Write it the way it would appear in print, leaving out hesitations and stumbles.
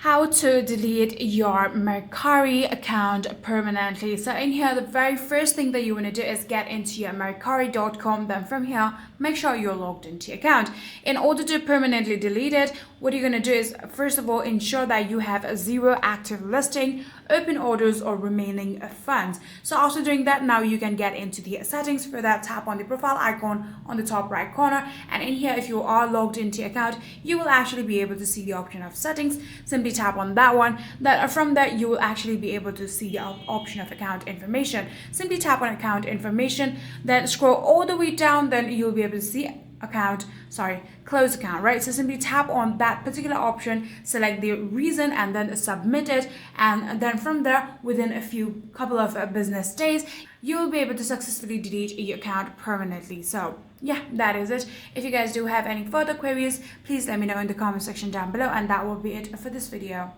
How to delete your Mercari account permanently. So in here, the very first thing that you want to do is get into your Mercari.com. Then from here, make sure you're logged into your account. In order to permanently delete it, what you're going to do is, first of all, ensure that you have a 0 active listing, open orders, or remaining funds. So after doing that, now you can get into the settings. For that, tap on the profile icon on the top right corner, and in here, if you are logged into your account, you will actually be able to see the option of settings. Simply tap on that one. From there, you will actually be able to see the option of account information. Simply tap on account information, then scroll all the way down, then you'll be able to see close account, right? So simply tap on that particular option, select the reason, and then submit it. And then from there, within a couple of business days, you will be able to successfully delete your account permanently. So yeah, that is it. If you guys do have any further queries, please let me know in the comment section down below, and that will be it for this video.